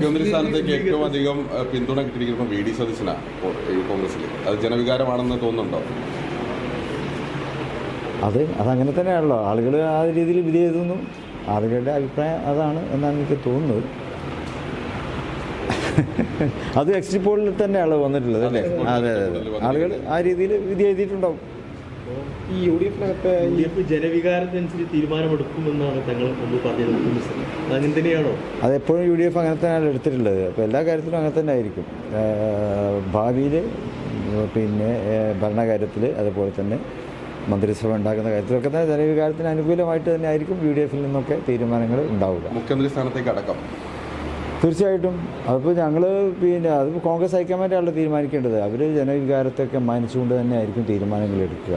മുഖ്യമന്ത്രി സ്ഥാനത്തേക്ക് ഏറ്റവും അധികം പിന്തുണ കിട്ടിയിരിക്കുന്നത് വി ഡി സതീശനാണ് കോൺഗ്രസിൽ. അത് ജനവികാരമാണെന്ന് തോന്നുന്നുണ്ടോ? അതങ്ങനെ തന്നെയാണല്ലോ. ആളുകൾ ആ രീതിയിൽ വിധി എഴുതുന്നു. ആളുകളുടെ അഭിപ്രായം അതാണ് എന്നാണ് എനിക്ക് തോന്നുന്നത്. അത് എക്സിറ്റ് പോളിൽ തന്നെയാണ് വന്നിട്ടുള്ളത് അല്ലേ? അതെ ആളുകൾ ആ രീതിയിൽ വിധി എഴുതിയിട്ടുണ്ടാവും. ഈ UDF ജനവികാരത്തിനനുസരിച്ച് തീരുമാനമെടുക്കുമെന്നാണ് തങ്ങൾ മുമ്പ് പറഞ്ഞത്. അങ്ങനെ തന്നെയാണോ? അതെപ്പോഴും UDF അങ്ങനെ തന്നെയാണ് എടുത്തിട്ടുള്ളത്. അപ്പോൾ എല്ലാ കാര്യത്തിലും അങ്ങനെ തന്നെ ആയിരിക്കും. ഭാവിയിൽ പിന്നെ ഭരണകാര്യത്തിൽ അതുപോലെ തന്നെ മന്ത്രിസഭ ഉണ്ടാക്കുന്ന കാര്യത്തിലൊക്കെ തന്നെ ജനവികാരത്തിന് അനുകൂലമായിട്ട് തന്നെ ആയിരിക്കും UDF നിന്നൊക്കെ തീരുമാനങ്ങൾ ഉണ്ടാവുക. മുഖ്യമന്ത്രി സ്ഥാനത്തേക്ക് അടക്കം തീർച്ചയായിട്ടും. അതിപ്പോൾ ഞങ്ങൾ പിന്നെ അതിപ്പോൾ കോൺഗ്രസ് ഹൈക്കമാൻഡാണല്ലോ തീരുമാനിക്കേണ്ടത്. അവർ ജനവികാരത്തൊക്കെ മാനിച്ചുകൊണ്ട് തന്നെ ആയിരിക്കും തീരുമാനങ്ങൾ എടുക്കുക.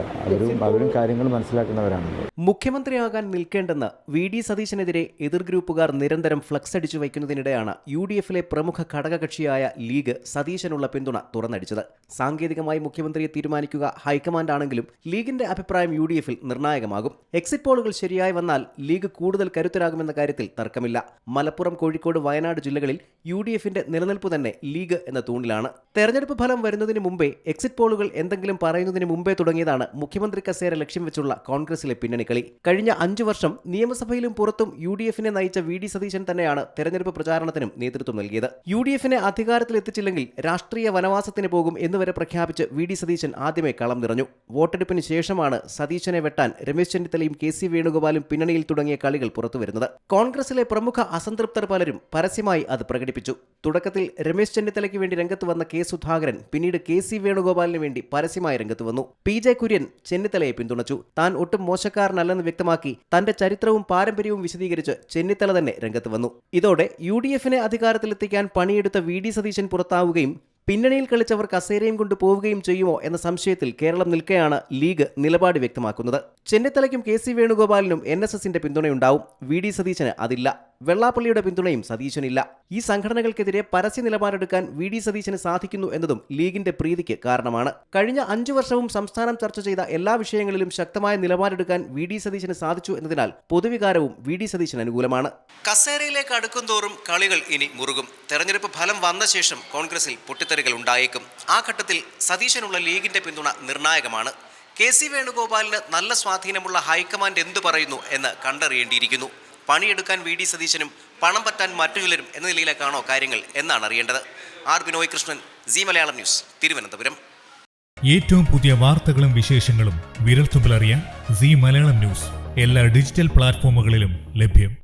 അവരും കാര്യങ്ങൾ മനസ്സിലാക്കുന്നവരാണല്ലോ. മുഖ്യമന്ത്രിയാകാൻ നിൽക്കേണ്ടെന്ന് VD സതീശനെതിരെ എതിർ ഗ്രൂപ്പുകാർ നിരന്തരം ഫ്ലക്സ് അടിച്ചു വയ്ക്കുന്നതിനിടെയാണ് UDFിലെ പ്രമുഖ ഘടകകക്ഷിയായ ലീഗ് സതീശനുള്ള പിന്തുണ തുറന്നടിച്ചത്. സാങ്കേതികമായി മുഖ്യമന്ത്രിയെ തീരുമാനിക്കുക ഹൈക്കമാൻഡാണെങ്കിലും ലീഗിന്റെ അഭിപ്രായം UDFിൽ നിർണായകമാകും. എക്സിറ്റ് പോളുകൾ ശരിയായി വന്നാൽ ലീഗ് കൂടുതൽ കരുത്തരാകുമെന്ന കാര്യത്തിൽ തർക്കമില്ല. മലപ്പുറം, കോഴിക്കോട്, വയനാട് ജില്ലകളിൽ UDFിന്റെ നിലനിൽപ്പ് തന്നെ ലീഗ് എന്ന തൂണിലാണ്. തെരഞ്ഞെടുപ്പ് ഫലം വരുന്നതിന് മുമ്പേ, എക്സിറ്റ് പോളുകൾ എന്തെങ്കിലും പറയുന്നതിന് മുമ്പേ തുടങ്ങിയതാണ് മുഖ്യമന്ത്രി കസേര ലക്ഷ്യം വെച്ചുള്ള കോൺഗ്രസിലെ പിന്നണിക്കളി. കഴിഞ്ഞ 5 വർഷം നിയമസഭയിലും പുറത്തും UDFിനെ നയിച്ച VD സതീശൻ തന്നെയാണ് തെരഞ്ഞെടുപ്പ് പ്രചാരണത്തിനും നേതൃത്വം നൽകിയത്. UDFിനെ അധികാരത്തിലെത്തിച്ചില്ലെങ്കിൽ രാഷ്ട്രീയ വനവാസത്തിന് പോകും എന്നുവരെ പ്രഖ്യാപിച്ച് VD സതീശൻ ആദ്യമേ കളം നിറഞ്ഞു. വോട്ടെടുപ്പിന് ശേഷമാണ് സതീശനെ വെട്ടാൻ രമേശ് ചെന്നിത്തലയും KC വേണുഗോപാലും പിന്നണിയിൽ തുടങ്ങിയ കളികൾ പുറത്തുവരുന്നത്. കോൺഗ്രസിലെ പ്രമുഖ അസംതൃപ്തർ പലരും പരസ്യമായി അത് പ്രകടിപ്പിച്ചു. തുടക്കത്തിൽ രമേശ് ചെന്നിത്തലയ്ക്ക് വേണ്ടി രംഗത്ത് വന്ന K സുധാകരൻ പിന്നീട് KC വേണുഗോപാലിന് വേണ്ടി പരസ്യമായി രംഗത്ത് വന്നു. PJ കുര്യൻ ചെന്നിത്തലയെ പിന്തുണച്ചു. താൻ ഒട്ടും മോശക്കാരനല്ലെന്ന് വ്യക്തമാക്കി തന്റെ ചരിത്രവും പാരമ്പര്യവും വിശദീകരിച്ച് ചെന്നിത്തല തന്നെ രംഗത്ത് വന്നു. ഇതോടെ UDFിനെ അധികാരത്തിലെത്തിക്കാൻ പണിയെടുത്ത VD സതീശൻ പുറത്താവുകയും പിന്നണിയിൽ കളിച്ചവർ കസേരയും കൊണ്ട് പോവുകയും ചെയ്യുമോ എന്ന സംശയത്തിൽ കേരളം നിൽക്കെയാണ് ലീഗ് നിലപാട് വ്യക്തമാക്കുന്നത്. ചെന്നിത്തലയ്ക്കും KC വേണുഗോപാലിനും NSSന്റെ പിന്തുണയുണ്ടാവും. VD സതീശന് അതില്ല. വെള്ളാപ്പള്ളിയുടെ പിന്തുണയും സതീശനില്ല. ഈ സംഘടനകൾക്കെതിരെ പരസ്യ നിലപാടെടുക്കാൻ VD സതീശന് സാധിക്കുന്നു എന്നതും ലീഗിന്റെ പ്രീതിക്ക് കാരണമാണ്. കഴിഞ്ഞ 5 വർഷവും സംസ്ഥാനം ചർച്ച ചെയ്ത എല്ലാ വിഷയങ്ങളിലും ശക്തമായ നിലപാടെടുക്കാൻ VD സതീശന് സാധിച്ചു എന്നതിനാൽ പൊതുവികാരവും VD സതീശന് അനുകൂലമാണ്. കസേരയിലേക്ക് അടുക്കുംതോറും കളികൾ ഇനി മുറുകും. തെരഞ്ഞെടുപ്പ് ഫലം വന്ന ശേഷം കോൺഗ്രസിൽ പൊട്ടിത്തെറികൾ ഉണ്ടായേക്കും. ആ ഘട്ടത്തിൽ സതീശനുള്ള ലീഗിന്റെ പിന്തുണ നിർണായകമാണ്. KC വേണുഗോപാലിന് നല്ല സ്വാധീനമുള്ള ഹൈക്കമാൻഡ് എന്തു പറയുന്നു എന്ന് കണ്ടറിയേണ്ടിയിരിക്കുന്നു. പണിയെടുക്കാൻ VD സതീശനും പണം പറ്റാൻ മറ്റു ചിലരും എന്ന നിലയിലേക്കാണോ കാര്യങ്ങൾ എന്നാണ് അറിയേണ്ടത്. R Binoy Krishnan, Zee Malayalam news, Thiruvananthapuram. ഏറ്റവും പുതിയ വാർത്തകളും വിശേഷങ്ങളും വിരൽത്തുമ്പിലറിയാൻ Zee മലയാളം ന്യൂസ് എല്ലാ ഡിജിറ്റൽ പ്ലാറ്റ്ഫോമുകളിലും ലഭ്യം.